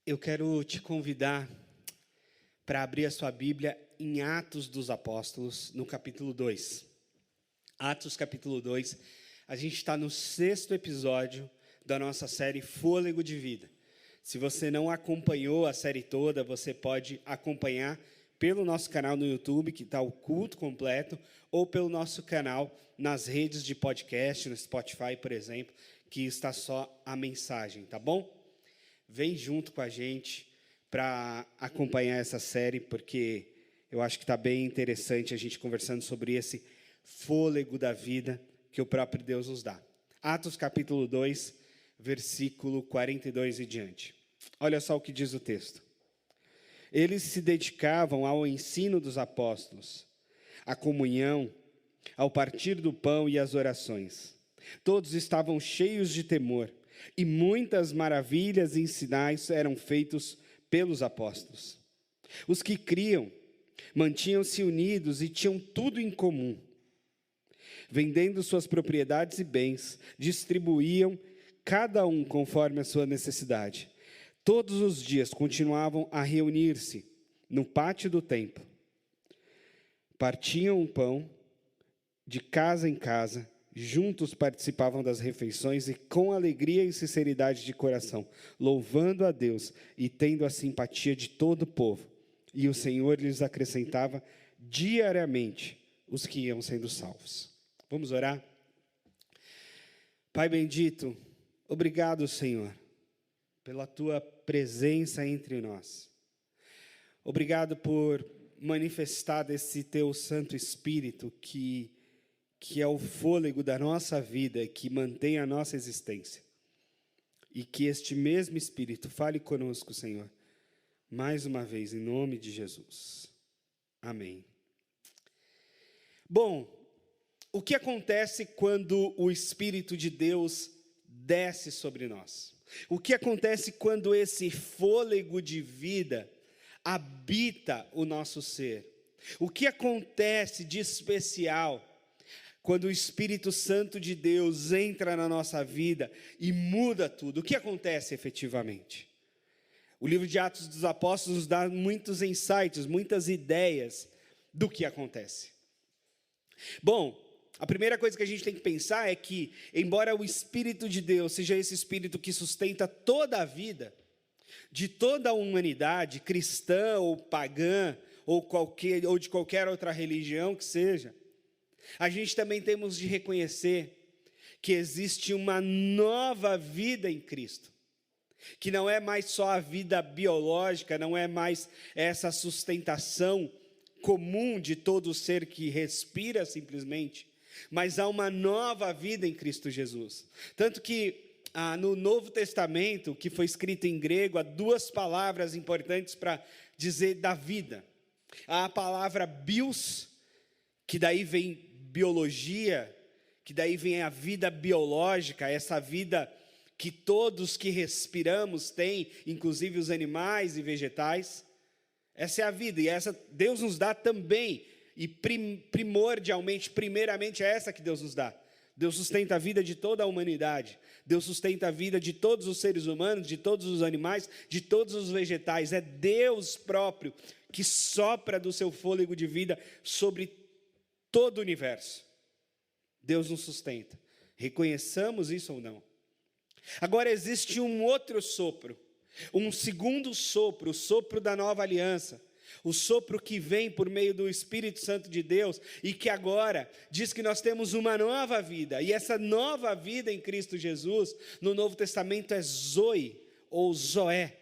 Eu quero te convidar para abrir a sua Bíblia em Atos dos Apóstolos, no capítulo 2. Atos, capítulo 2. A gente está no 6º episódio da nossa série Fôlego de Vida. Se você não acompanhou a série toda, você pode acompanhar pelo nosso canal no YouTube, que está o culto completo, ou pelo nosso canal nas redes de podcast, no Spotify, por exemplo, que está só a mensagem, tá bom? Vem junto com a gente para acompanhar essa série, porque eu acho que está bem interessante a gente conversando sobre esse fôlego da vida que o próprio Deus nos dá. Atos capítulo 2, versículo 42 e diante. Olha só o que diz o texto. Eles se dedicavam ao ensino dos apóstolos, à comunhão, ao partir do pão e às orações. Todos estavam cheios de temor, e muitas maravilhas e sinais eram feitos pelos apóstolos. Os que criam mantinham-se unidos e tinham tudo em comum. Vendendo suas propriedades e bens, distribuíam cada um conforme a sua necessidade. Todos os dias continuavam a reunir-se no pátio do templo. Partiam o pão de casa em casa, juntos participavam das refeições e com alegria e sinceridade de coração, louvando a Deus e tendo a simpatia de todo o povo. E o Senhor lhes acrescentava diariamente os que iam sendo salvos. Vamos orar? Pai bendito, obrigado, Senhor, pela Tua presença entre nós. Obrigado por manifestar desse Teu Santo Espírito que é o fôlego da nossa vida, que mantém a nossa existência. E que este mesmo Espírito fale conosco, Senhor, mais uma vez, em nome de Jesus. Amém. Bom, o que acontece quando o Espírito de Deus desce sobre nós? O que acontece quando esse fôlego de vida habita o nosso ser? O que acontece de especial quando o Espírito Santo de Deus entra na nossa vida e muda tudo? O que acontece efetivamente? O livro de Atos dos Apóstolos nos dá muitos insights, muitas ideias do que acontece. Bom, a primeira coisa que a gente tem que pensar é que, embora o Espírito de Deus seja esse Espírito que sustenta toda a vida, de toda a humanidade, cristã ou pagã, ou de qualquer outra religião que seja, a gente também temos de reconhecer que existe uma nova vida em Cristo, que não é mais só a vida biológica, não é mais essa sustentação comum de todo ser que respira simplesmente, mas há uma nova vida em Cristo Jesus. Tanto que no Novo Testamento, que foi escrito em grego, há duas palavras importantes para dizer da vida. Há a palavra bios, que daí vem biologia, que daí vem a vida biológica, essa vida que todos que respiramos têm, inclusive os animais e vegetais. Essa é a vida, e essa Deus nos dá também, e primordialmente, primeiramente é essa que Deus nos dá. Deus sustenta a vida de toda a humanidade, Deus sustenta a vida de todos os seres humanos, de todos os animais, de todos os vegetais. É Deus próprio que sopra do seu fôlego de vida sobre todo o universo. Deus nos sustenta. Reconheçamos isso ou não? Agora existe um outro sopro, um segundo sopro, o sopro da nova aliança, o sopro que vem por meio do Espírito Santo de Deus e que agora diz que nós temos uma nova vida. E essa nova vida em Cristo Jesus, no Novo Testamento é Zoe ou Zoé,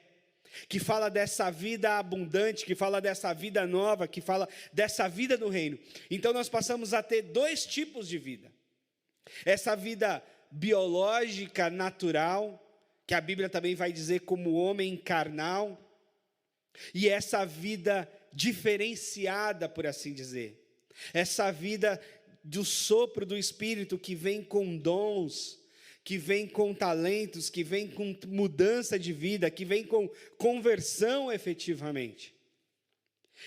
que fala dessa vida abundante, que fala dessa vida nova, que fala dessa vida do reino. Então nós passamos a ter dois tipos de vida. Essa vida biológica, natural, que a Bíblia também vai dizer como homem carnal, e essa vida diferenciada, por assim dizer. Essa vida do sopro do Espírito que vem com dons, que vem com talentos, que vem com mudança de vida, que vem com conversão efetivamente.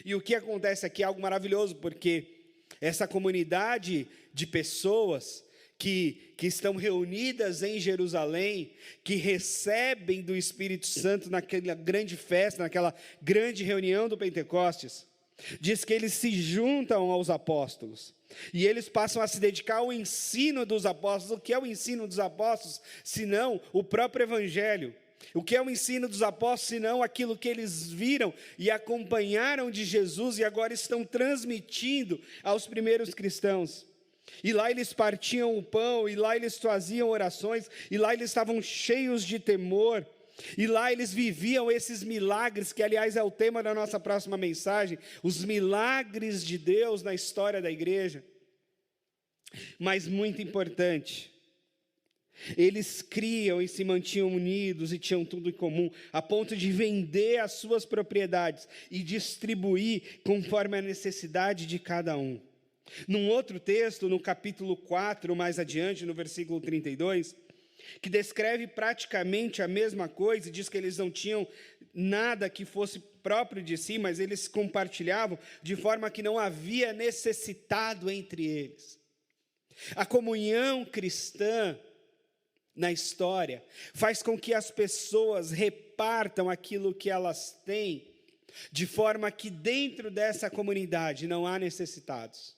E o que acontece aqui é algo maravilhoso, porque essa comunidade de pessoas que estão reunidas em Jerusalém, que recebem do Espírito Santo naquela grande festa, naquela grande reunião do Pentecostes, diz que eles se juntam aos apóstolos, e eles passam a se dedicar ao ensino dos apóstolos. O que é o ensino dos apóstolos, senão o próprio Evangelho? O que é o ensino dos apóstolos, senão aquilo que eles viram e acompanharam de Jesus, e agora estão transmitindo aos primeiros cristãos? E lá eles partiam o pão, e lá eles faziam orações, e lá eles estavam cheios de temor, e lá eles viviam esses milagres, que aliás é o tema da nossa próxima mensagem, os milagres de Deus na história da igreja. Mas muito importante, eles criam e se mantinham unidos e tinham tudo em comum, a ponto de vender as suas propriedades e distribuir conforme a necessidade de cada um. Num outro texto, no capítulo 4, mais adiante, no versículo 32, que descreve praticamente a mesma coisa, e diz que eles não tinham nada que fosse próprio de si, mas eles compartilhavam, de forma que não havia necessitado entre eles. A comunhão cristã na história faz com que as pessoas repartam aquilo que elas têm, de forma que dentro dessa comunidade não há necessitados.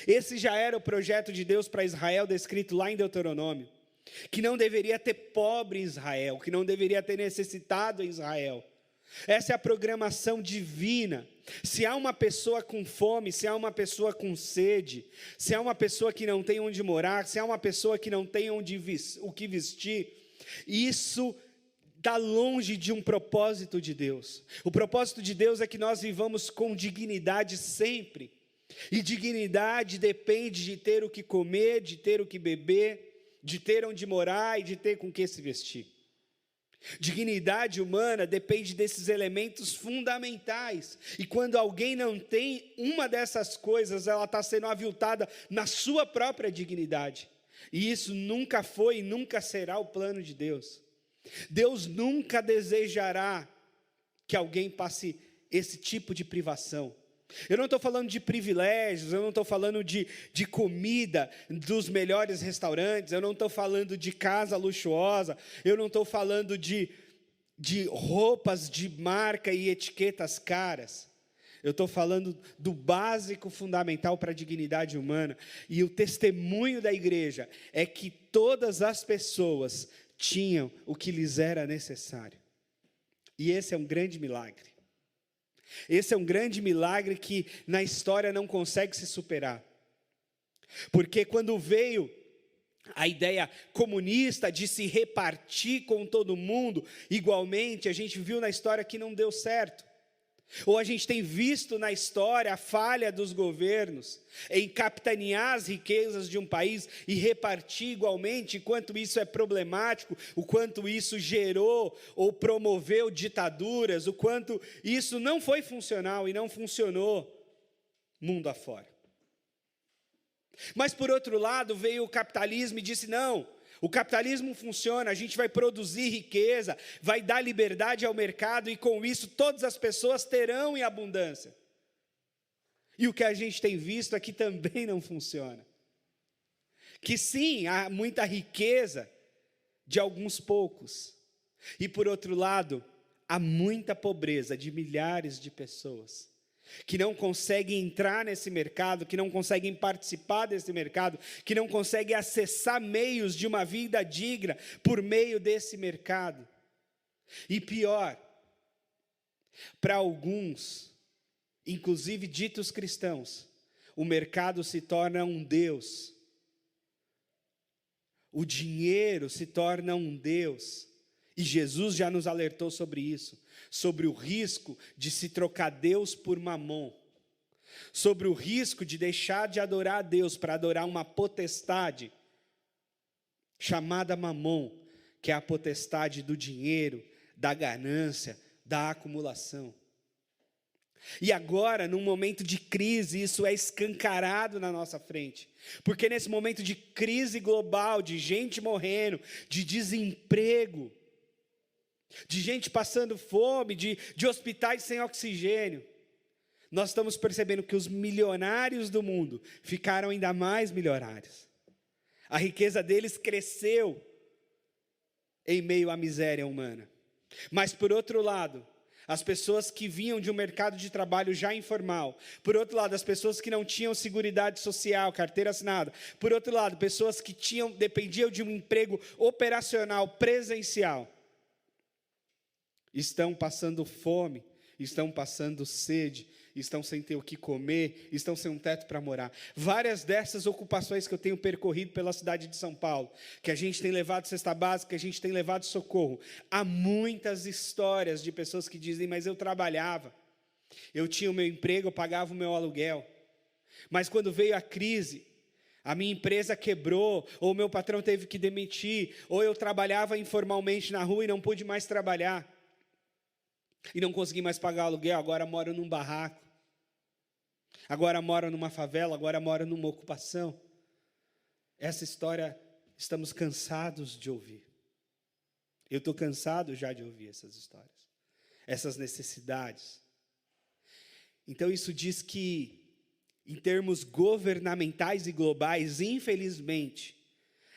Esse já era o projeto de Deus para Israel, descrito lá em Deuteronômio, que não deveria ter pobre em Israel, que não deveria ter necessitado em Israel. Essa é a programação divina. Se há uma pessoa com fome, se há uma pessoa com sede, se há uma pessoa que não tem onde morar, se há uma pessoa que não tem o que vestir, isso está longe de um propósito de Deus. O propósito de Deus é que nós vivamos com dignidade sempre. E dignidade depende de ter o que comer, de ter o que beber, de ter onde morar e de ter com que se vestir. Dignidade humana depende desses elementos fundamentais. E quando alguém não tem uma dessas coisas, ela está sendo aviltada na sua própria dignidade. E isso nunca foi e nunca será o plano de Deus. Deus nunca desejará que alguém passe esse tipo de privação. Eu não estou falando de privilégios, eu não estou falando de comida dos melhores restaurantes, eu não estou falando de casa luxuosa, eu não estou falando de roupas de marca e etiquetas caras. Eu estou falando do básico fundamental para a dignidade humana. E o testemunho da igreja é que todas as pessoas tinham o que lhes era necessário. E esse é um grande milagre. Esse é um grande milagre que na história não consegue se superar. Porque quando veio a ideia comunista de se repartir com todo mundo igualmente, a gente viu na história que não deu certo. Ou a gente tem visto na história a falha dos governos em capitanear as riquezas de um país e repartir igualmente, o quanto isso é problemático, o quanto isso gerou ou promoveu ditaduras, o quanto isso não foi funcional e não funcionou mundo afora. Mas por outro lado veio o capitalismo e disse: não, o capitalismo funciona, a gente vai produzir riqueza, vai dar liberdade ao mercado e com isso todas as pessoas terão em abundância. E o que a gente tem visto é que também não funciona. Que sim, há muita riqueza de alguns poucos. E por outro lado, há muita pobreza de milhares de pessoas que não conseguem entrar nesse mercado, que não conseguem participar desse mercado, que não conseguem acessar meios de uma vida digna por meio desse mercado. E pior, para alguns, inclusive ditos cristãos, o mercado se torna um Deus. O dinheiro se torna um Deus. E Jesus já nos alertou sobre isso, sobre o risco de se trocar Deus por mamon, sobre o risco de deixar de adorar a Deus para adorar uma potestade chamada mamon, que é a potestade do dinheiro, da ganância, da acumulação. E agora, num momento de crise, isso é escancarado na nossa frente, porque nesse momento de crise global, de gente morrendo, de desemprego, de gente passando fome, de hospitais sem oxigênio, nós estamos percebendo que os milionários do mundo ficaram ainda mais milionários. A riqueza deles cresceu em meio à miséria humana. Mas, por outro lado, as pessoas que vinham de um mercado de trabalho já informal, por outro lado, as pessoas que não tinham seguridade social, carteira assinada, por outro lado, pessoas que dependiam de um emprego operacional presencial, estão passando fome, estão passando sede, estão sem ter o que comer, estão sem um teto para morar. Várias dessas ocupações que eu tenho percorrido pela cidade de São Paulo, que a gente tem levado cesta básica, que a gente tem levado socorro, há muitas histórias de pessoas que dizem, mas eu trabalhava, eu tinha o meu emprego, eu pagava o meu aluguel, mas quando veio a crise, a minha empresa quebrou, ou o meu patrão teve que demitir, ou eu trabalhava informalmente na rua e não pude mais trabalhar, e não consegui mais pagar o aluguel, agora moro num barraco, agora moro numa favela, agora moro numa ocupação. Essa história estamos cansados de ouvir. Eu estou cansado já de ouvir essas histórias, essas necessidades. Então isso diz que, em termos governamentais e globais, infelizmente,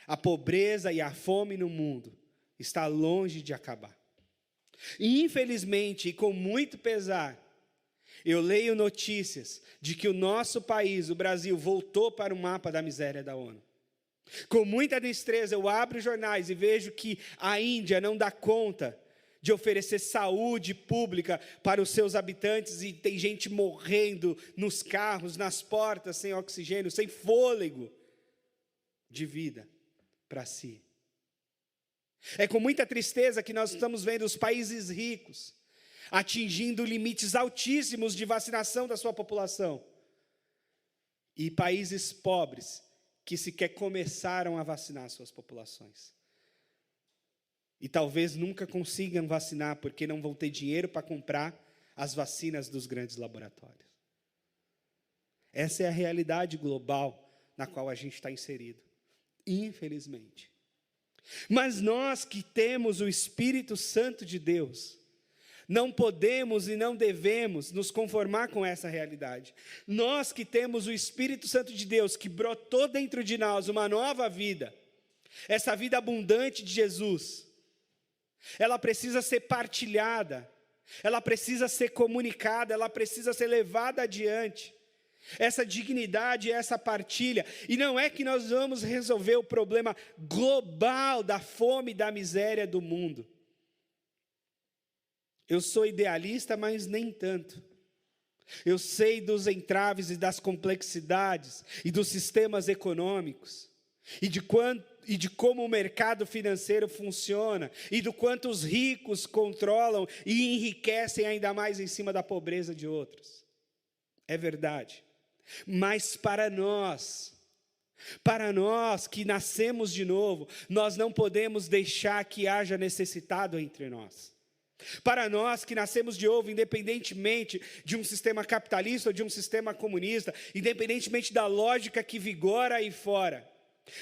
a pobreza e a fome no mundo está longe de acabar. E infelizmente, e com muito pesar, eu leio notícias de que o nosso país, o Brasil, voltou para o mapa da miséria da ONU. Com muita tristeza, eu abro os jornais e vejo que a Índia não dá conta de oferecer saúde pública para os seus habitantes e tem gente morrendo nos carros, nas portas, sem oxigênio, sem fôlego de vida para si. É com muita tristeza que nós estamos vendo os países ricos atingindo limites altíssimos de vacinação da sua população. E países pobres que sequer começaram a vacinar suas populações. E talvez nunca consigam vacinar porque não vão ter dinheiro para comprar as vacinas dos grandes laboratórios. Essa é a realidade global na qual a gente está inserido, infelizmente. Mas nós que temos o Espírito Santo de Deus, não podemos e não devemos nos conformar com essa realidade. Nós que temos o Espírito Santo de Deus, que brotou dentro de nós uma nova vida, essa vida abundante de Jesus, ela precisa ser partilhada, ela precisa ser comunicada, ela precisa ser levada adiante. Essa dignidade, essa partilha, e não é que nós vamos resolver o problema global da fome e da miséria do mundo. Eu sou idealista, mas nem tanto. Eu sei dos entraves e das complexidades e dos sistemas econômicos, e de como o mercado financeiro funciona, e do quanto os ricos controlam e enriquecem ainda mais em cima da pobreza de outros. É verdade. Mas para nós que nascemos de novo, nós não podemos deixar que haja necessitado entre nós. Para nós que nascemos de novo, independentemente de um sistema capitalista ou de um sistema comunista, independentemente da lógica que vigora aí fora,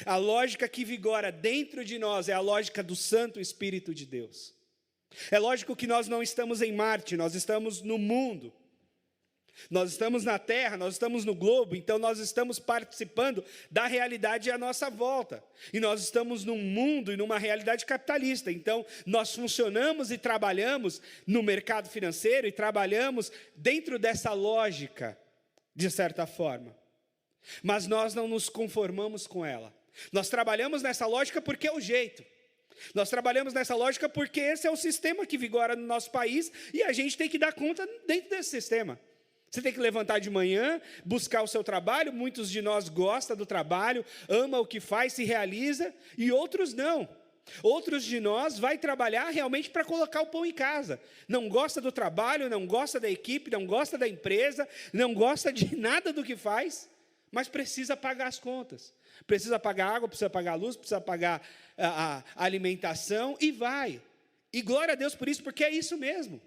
a lógica que vigora dentro de nós é a lógica do Santo Espírito de Deus. É lógico que nós não estamos em Marte, nós estamos no mundo. Nós estamos na Terra, nós estamos no globo, então nós estamos participando da realidade à nossa volta. E nós estamos num mundo e numa realidade capitalista, então nós funcionamos e trabalhamos no mercado financeiro e trabalhamos dentro dessa lógica, de certa forma. Mas nós não nos conformamos com ela. Nós trabalhamos nessa lógica porque é o jeito. Nós trabalhamos nessa lógica porque esse é o sistema que vigora no nosso país e a gente tem que dar conta dentro desse sistema. Você tem que levantar de manhã, buscar o seu trabalho. Muitos de nós gostam do trabalho, ama o que faz, se realiza, e outros não. Outros de nós vai trabalhar realmente para colocar o pão em casa. Não gosta do trabalho, não gosta da equipe, não gosta da empresa, não gosta de nada do que faz, mas precisa pagar as contas. Precisa pagar água, precisa pagar a luz, precisa pagar a alimentação e vai. E glória a Deus por isso, porque é isso mesmo.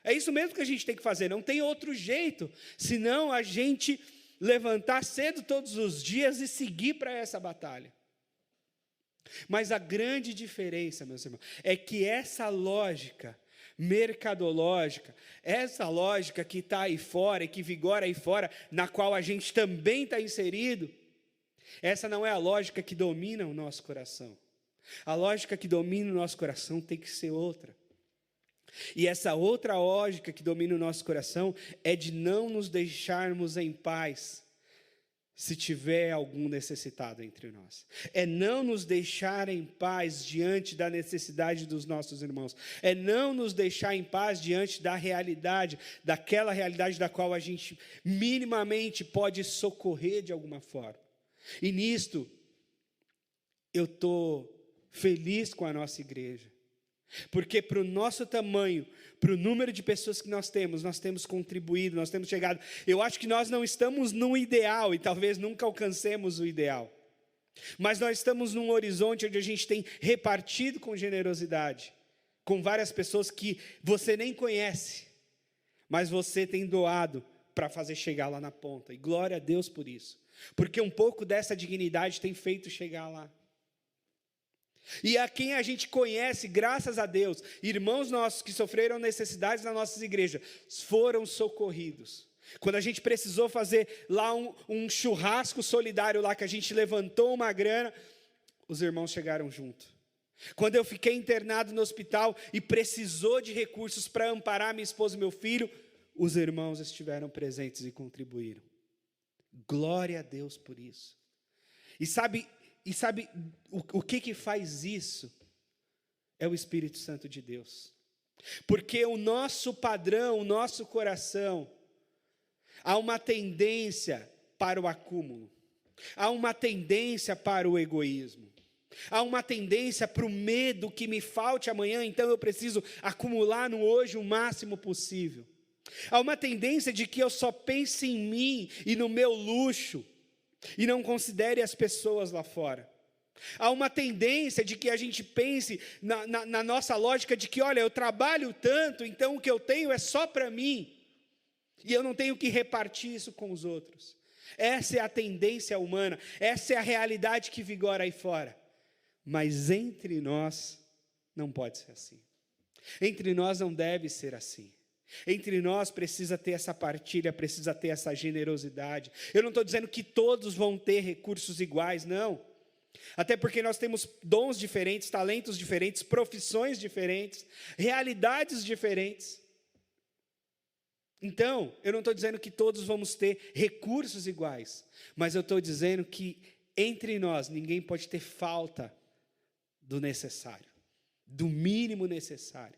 É isso mesmo que a gente tem que fazer, não tem outro jeito, senão a gente levantar cedo todos os dias e seguir para essa batalha. Mas a grande diferença, meus irmãos, é que essa lógica mercadológica, essa lógica que está aí fora e que vigora aí fora, na qual a gente também está inserido, Essa não é a lógica que domina o nosso coração. A lógica que domina o nosso coração tem que ser outra. E essa outra lógica que domina o nosso coração é de não nos deixarmos em paz se tiver algum necessitado entre nós. É não nos deixar em paz diante da necessidade dos nossos irmãos. É não nos deixar em paz diante da realidade, daquela realidade da qual a gente minimamente pode socorrer de alguma forma. E nisto, eu estou feliz com a nossa igreja. Porque para o nosso tamanho, para o número de pessoas que nós temos contribuído, nós temos chegado. Eu acho que nós não estamos no ideal e talvez nunca alcancemos o ideal. Mas nós estamos num horizonte onde a gente tem repartido com generosidade, com várias pessoas que você nem conhece, mas você tem doado para fazer chegar lá na ponta. E glória a Deus por isso. Porque um pouco dessa dignidade tem feito chegar lá. E a quem a gente conhece, graças a Deus, irmãos nossos que sofreram necessidades nas nossas igrejas, foram socorridos. Quando a gente precisou fazer lá um churrasco solidário lá, que a gente levantou uma grana, os irmãos chegaram junto. Quando eu fiquei internado no hospital e precisou de recursos para amparar minha esposa e meu filho, os irmãos estiveram presentes e contribuíram. Glória a Deus por isso. E sabe o que faz isso? É o Espírito Santo de Deus. Porque o nosso padrão, o nosso coração, há uma tendência para o acúmulo. Há uma tendência para o egoísmo. Há uma tendência para o medo que me falte amanhã, então eu preciso acumular no hoje o máximo possível. Há uma tendência de que eu só pense em mim e no meu luxo, e não considere as pessoas lá fora. Há uma tendência de que a gente pense na nossa lógica de que, olha, eu trabalho tanto, então o que eu tenho é só para mim, e eu não tenho que repartir isso com os outros. Essa é a tendência humana, essa é a realidade que vigora aí fora. Mas entre nós não pode ser assim. Entre nós não deve ser assim. Entre nós precisa ter essa partilha, precisa ter essa generosidade. Eu não estou dizendo que todos vão ter recursos iguais, não. Até porque nós temos dons diferentes, talentos diferentes, profissões diferentes, realidades diferentes. Então, eu não estou dizendo que todos vamos ter recursos iguais, mas eu estou dizendo que entre nós ninguém pode ter falta do necessário, do mínimo necessário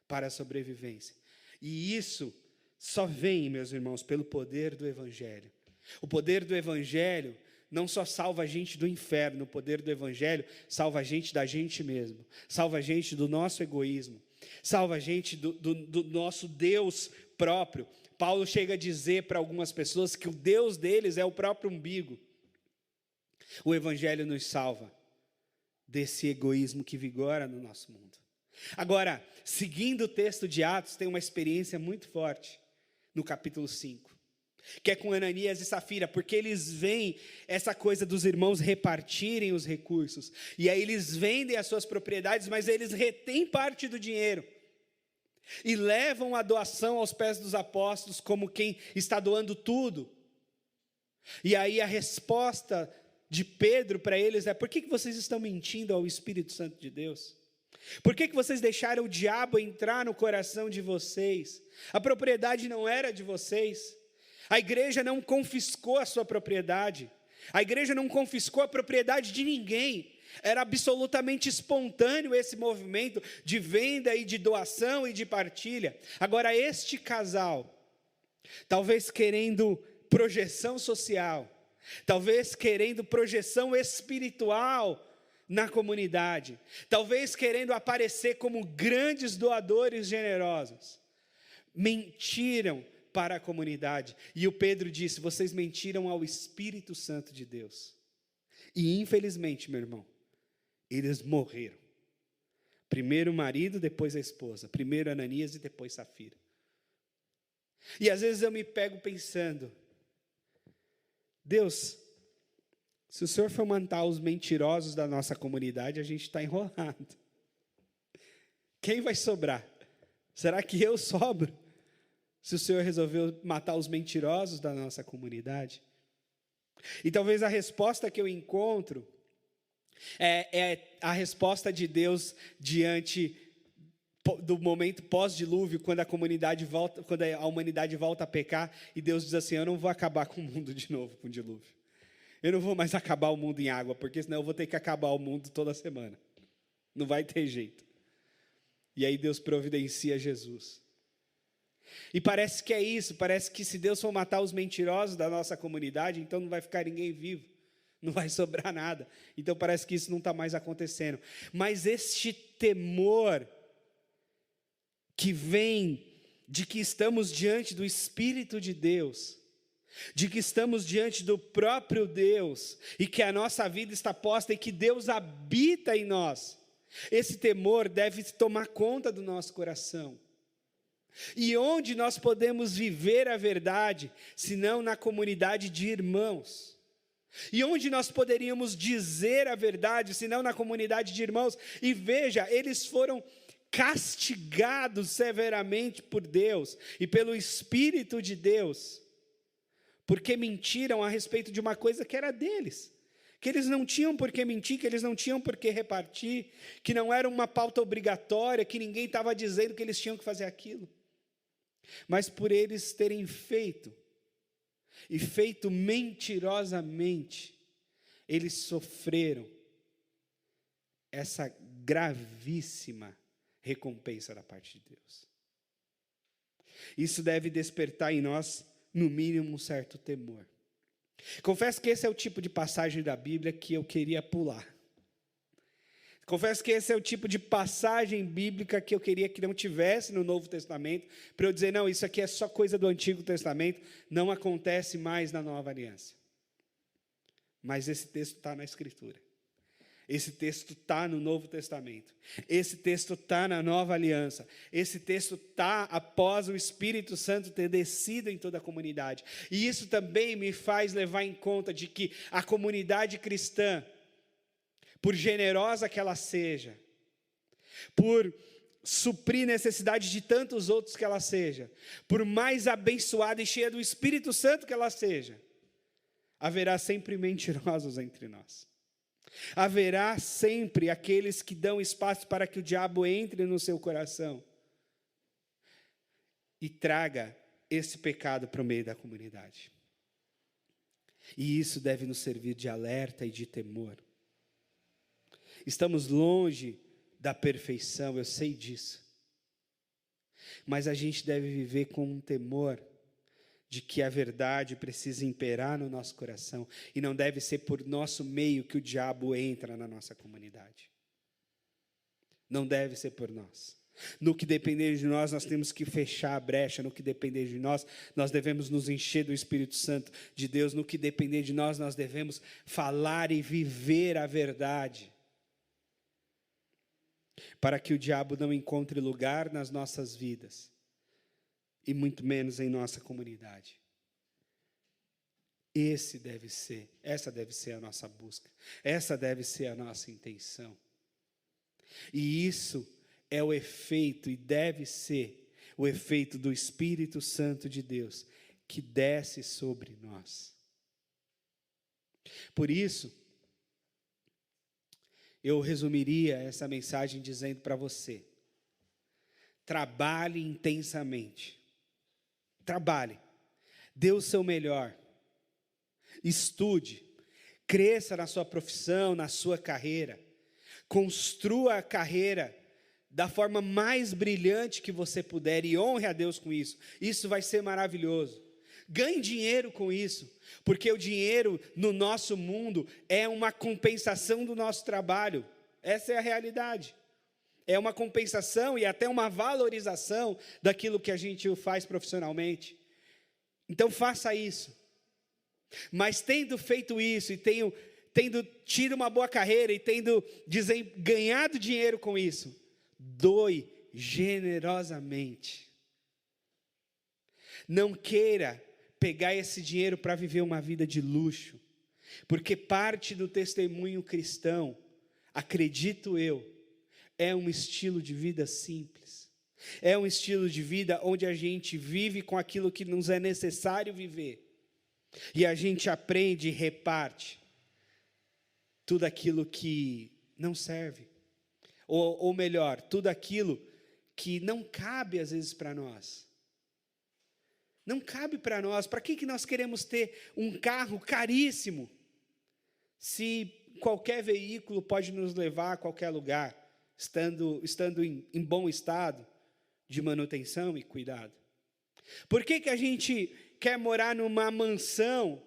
para a sobrevivência. E isso só vem, meus irmãos, pelo poder do Evangelho. O poder do Evangelho não só salva a gente do inferno, o poder do Evangelho salva a gente da gente mesmo, salva a gente do nosso egoísmo, salva a gente do nosso Deus próprio. Paulo chega a dizer para algumas pessoas que o Deus deles é o próprio umbigo. O Evangelho nos salva desse egoísmo que vigora no nosso mundo. Agora, seguindo o texto de Atos, tem uma experiência muito forte no capítulo 5, que é com Ananias e Safira, porque eles veem essa coisa dos irmãos repartirem os recursos, e aí eles vendem as suas propriedades, mas eles retêm parte do dinheiro, e levam a doação aos pés dos apóstolos, como quem está doando tudo. E aí a resposta de Pedro para eles é: por que vocês estão mentindo ao Espírito Santo de Deus? Por que vocês deixaram o diabo entrar no coração de vocês? A propriedade não era de vocês. A igreja não confiscou a sua propriedade. A igreja não confiscou a propriedade de ninguém. Era absolutamente espontâneo esse movimento de venda e de doação e de partilha. Agora, este casal, talvez querendo projeção social, talvez querendo projeção espiritual na comunidade, talvez querendo aparecer como grandes doadores generosos, mentiram para a comunidade. E o Pedro disse: vocês mentiram ao Espírito Santo de Deus. E infelizmente, meu irmão, eles morreram. Primeiro o marido, depois a esposa. Primeiro Ananias e depois Safira. E às vezes eu me pego pensando: Deus, se o Senhor for matar os mentirosos da nossa comunidade, a gente está enrolado. Quem vai sobrar? Será que eu sobro? Se o Senhor resolveu matar os mentirosos da nossa comunidade? E talvez a resposta que eu encontro é a resposta de Deus diante do momento pós-dilúvio, quando a humanidade volta a pecar, e Deus diz assim: eu não vou acabar com o mundo de novo com o dilúvio. Eu não vou mais acabar o mundo em água, porque senão eu vou ter que acabar o mundo toda semana. Não vai ter jeito. E aí Deus providencia Jesus. E parece que é isso, parece que se Deus for matar os mentirosos da nossa comunidade, então não vai ficar ninguém vivo, não vai sobrar nada. Então parece que isso não está mais acontecendo. Mas este temor que vem de que estamos diante do Espírito de Deus, de que estamos diante do próprio Deus, e que a nossa vida está posta e que Deus habita em nós, esse temor deve tomar conta do nosso coração. E onde nós podemos viver a verdade, senão na comunidade de irmãos? E onde nós poderíamos dizer a verdade, senão na comunidade de irmãos? E veja, eles foram castigados severamente por Deus e pelo Espírito de Deus, porque mentiram a respeito de uma coisa que era deles, que eles não tinham por que mentir, que eles não tinham por que repartir, que não era uma pauta obrigatória, que ninguém estava dizendo que eles tinham que fazer aquilo. Mas por eles terem feito, e feito mentirosamente, eles sofreram essa gravíssima recompensa da parte de Deus. Isso deve despertar em nós, no mínimo, um certo temor. Confesso que esse é o tipo de passagem da Bíblia que eu queria pular. Confesso que esse é o tipo de passagem bíblica que eu queria que não tivesse no Novo Testamento, para eu dizer, não, isso aqui é só coisa do Antigo Testamento, não acontece mais na Nova Aliança. Mas esse texto está na Escritura. Esse texto está no Novo Testamento. Esse texto está na Nova Aliança. Esse texto está após o Espírito Santo ter descido em toda a comunidade. E isso também me faz levar em conta de que a comunidade cristã, por generosa que ela seja, por suprir necessidade de tantos outros que ela seja, por mais abençoada e cheia do Espírito Santo que ela seja, haverá sempre mentirosos entre nós. Haverá sempre aqueles que dão espaço para que o diabo entre no seu coração e traga esse pecado para o meio da comunidade. E isso deve nos servir de alerta e de temor. Estamos longe da perfeição, eu sei disso. Mas a gente deve viver com um temor de que a verdade precisa imperar no nosso coração, e não deve ser por nosso meio que o diabo entra na nossa comunidade. Não deve ser por nós. No que depender de nós, nós temos que fechar a brecha. No que depender de nós, nós devemos nos encher do Espírito Santo de Deus. No que depender de nós, nós devemos falar e viver a verdade, para que o diabo não encontre lugar nas nossas vidas, e muito menos em nossa comunidade. Essa deve ser a nossa busca, essa deve ser a nossa intenção. E isso é o efeito, e deve ser o efeito do Espírito Santo de Deus, que desce sobre nós. Por isso, eu resumiria essa mensagem dizendo para você: trabalhe intensamente. Trabalhe, dê o seu melhor, estude, cresça na sua profissão, na sua carreira, construa a carreira da forma mais brilhante que você puder e honre a Deus com isso. Isso vai ser maravilhoso. Ganhe dinheiro com isso, porque o dinheiro no nosso mundo é uma compensação do nosso trabalho. Essa é a realidade. É uma compensação e até uma valorização daquilo que a gente faz profissionalmente. Então faça isso. Mas tendo feito isso e tendo tido uma boa carreira e tendo ganhado dinheiro com isso, doe generosamente. Não queira pegar esse dinheiro para viver uma vida de luxo, porque parte do testemunho cristão, acredito eu, é um estilo de vida simples. É um estilo de vida onde a gente vive com aquilo que nos é necessário viver. E a gente aprende e reparte tudo aquilo que não serve. Ou melhor, tudo aquilo que não cabe às vezes para nós. Não cabe para nós. Para que nós queremos ter um carro caríssimo, se qualquer veículo pode nos levar a qualquer lugar, estando em bom estado de manutenção e cuidado? Por que a gente quer morar numa mansão,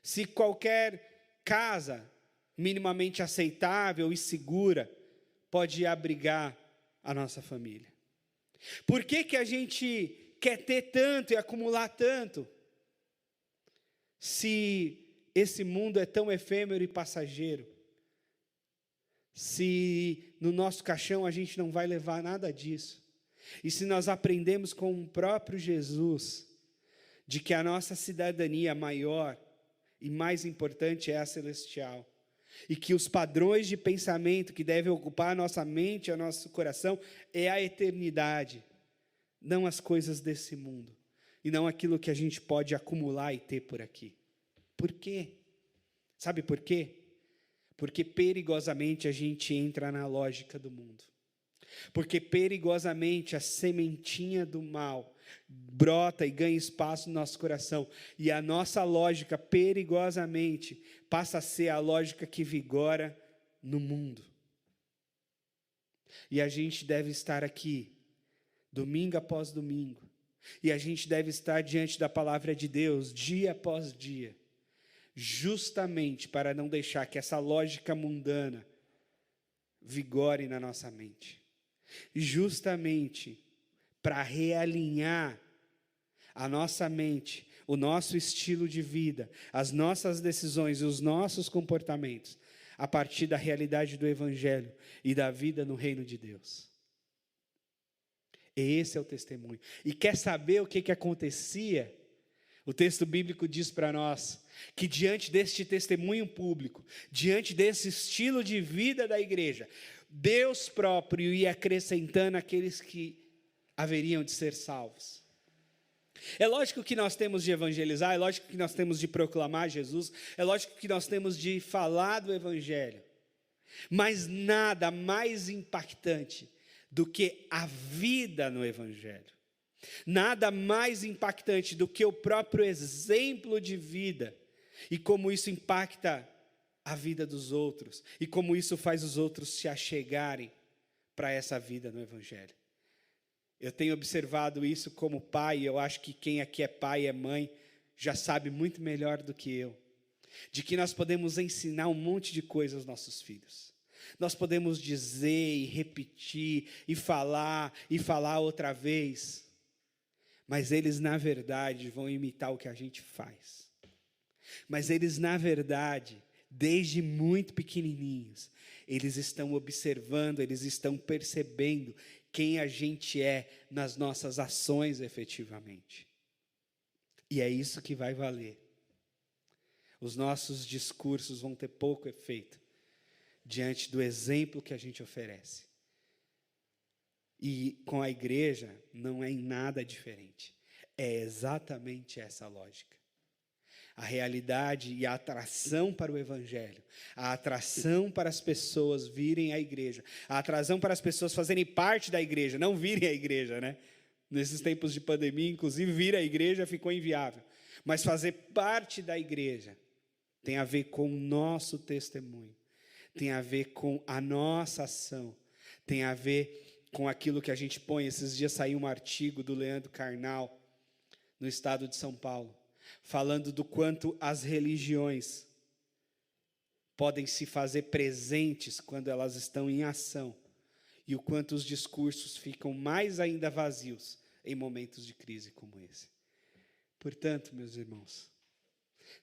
se qualquer casa minimamente aceitável e segura pode abrigar a nossa família? Por que a gente quer ter tanto e acumular tanto, se esse mundo é tão efêmero e passageiro? Se no nosso caixão a gente não vai levar nada disso, e se nós aprendemos com o próprio Jesus, de que a nossa cidadania maior e mais importante é a celestial, e que os padrões de pensamento que devem ocupar a nossa mente e o nosso coração é a eternidade, não as coisas desse mundo, e não aquilo que a gente pode acumular e ter por aqui. Por quê? Sabe por quê? Porque perigosamente a gente entra na lógica do mundo. Porque perigosamente a sementinha do mal brota e ganha espaço no nosso coração. E a nossa lógica perigosamente passa a ser a lógica que vigora no mundo. E a gente deve estar aqui, domingo após domingo. E a gente deve estar diante da palavra de Deus, dia após dia. Justamente para não deixar que essa lógica mundana vigore na nossa mente. Justamente para realinhar a nossa mente, o nosso estilo de vida, as nossas decisões e os nossos comportamentos, a partir da realidade do Evangelho e da vida no reino de Deus. Esse é o testemunho. E quer saber o que acontecia? O texto bíblico diz para nós que diante deste testemunho público, diante desse estilo de vida da igreja, Deus próprio ia acrescentando aqueles que haveriam de ser salvos. É lógico que nós temos de evangelizar, é lógico que nós temos de proclamar Jesus, é lógico que nós temos de falar do Evangelho, mas nada mais impactante do que a vida no Evangelho. Nada mais impactante do que o próprio exemplo de vida e como isso impacta a vida dos outros e como isso faz os outros se achegarem para essa vida no Evangelho. Eu tenho observado isso como pai, eu acho que quem aqui é pai e é mãe já sabe muito melhor do que eu, de que nós podemos ensinar um monte de coisas aos nossos filhos. Nós podemos dizer e repetir e falar outra vez, mas eles na verdade vão imitar o que a gente faz. Mas eles na verdade, desde muito pequenininhos, eles estão observando, eles estão percebendo quem a gente é nas nossas ações efetivamente. E é isso que vai valer. Os nossos discursos vão ter pouco efeito diante do exemplo que a gente oferece. E com a igreja não é em nada diferente. É exatamente essa lógica. A realidade e a atração para o Evangelho, a atração para as pessoas virem à igreja, a atração para as pessoas fazerem parte da igreja, não virem à igreja, né? Nesses tempos de pandemia, inclusive, vir à igreja ficou inviável. Mas fazer parte da igreja tem a ver com o nosso testemunho, tem a ver com a nossa ação, tem a ver com aquilo que a gente põe. Esses dias saiu um artigo do Leandro Carnal, no estado de São Paulo, falando do quanto as religiões podem se fazer presentes quando elas estão em ação, e o quanto os discursos ficam mais ainda vazios em momentos de crise como esse. Portanto, meus irmãos,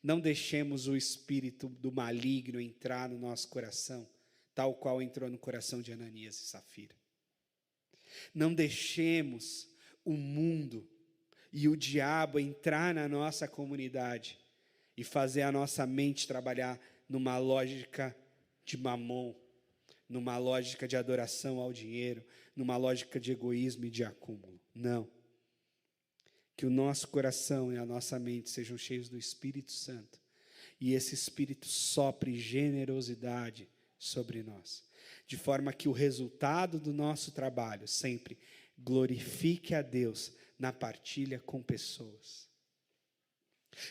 não deixemos o espírito do maligno entrar no nosso coração, tal qual entrou no coração de Ananias e Safira. Não deixemos o mundo e o diabo entrar na nossa comunidade e fazer a nossa mente trabalhar numa lógica de mamon, numa lógica de adoração ao dinheiro, numa lógica de egoísmo e de acúmulo. Não. que o nosso coração e a nossa mente sejam cheios do Espírito Santo, e esse Espírito sopre generosidade sobre nós, de forma que o resultado do nosso trabalho sempre glorifique a Deus na partilha com pessoas.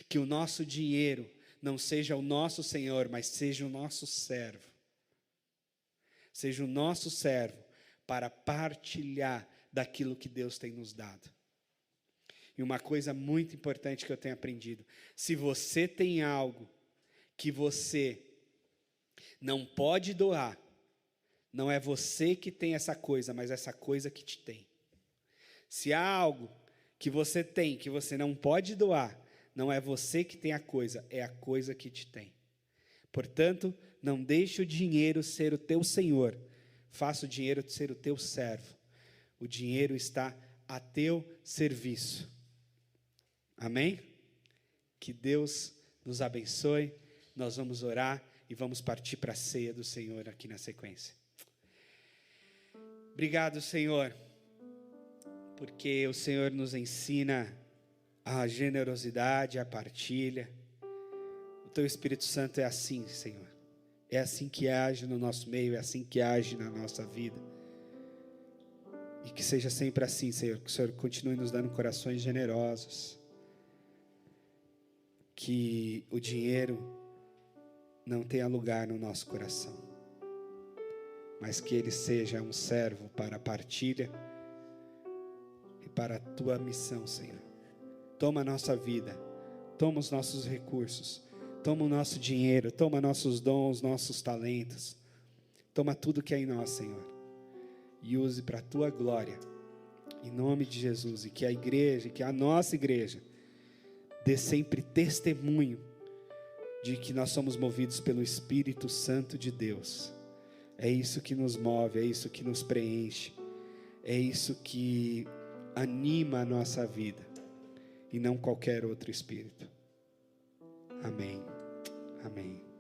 Que o nosso dinheiro não seja o nosso Senhor, mas seja o nosso servo. Seja o nosso servo para partilhar daquilo que Deus tem nos dado. E uma coisa muito importante que eu tenho aprendido: se você tem algo que você não pode doar, não é você que tem essa coisa, mas essa coisa que te tem. Se há algo que você tem, que você não pode doar, não é você que tem a coisa, é a coisa que te tem. Portanto, não deixe o dinheiro ser o teu senhor, faça o dinheiro ser o teu servo. O dinheiro está a teu serviço. Amém? Que Deus nos abençoe. Nós vamos orar e vamos partir para a ceia do Senhor aqui na sequência. Obrigado, Senhor, porque o Senhor nos ensina a generosidade, a partilha. O Teu Espírito Santo é assim, Senhor. É assim que age no nosso meio, é assim que age na nossa vida. E que seja sempre assim, Senhor, que o Senhor continue nos dando corações generosos. Que o dinheiro não tenha lugar no nosso coração, mas que ele seja um servo para a partilha e para a Tua missão, Senhor. Toma a nossa vida, toma os nossos recursos, toma o nosso dinheiro, toma nossos dons, nossos talentos, toma tudo que é em nós, Senhor, e use para a Tua glória, em nome de Jesus. E que a igreja, que a nossa igreja dê sempre testemunho de que nós somos movidos pelo Espírito Santo de Deus. É isso que nos move, é isso que nos preenche, é isso que anima a nossa vida, e não qualquer outro espírito. Amém. Amém.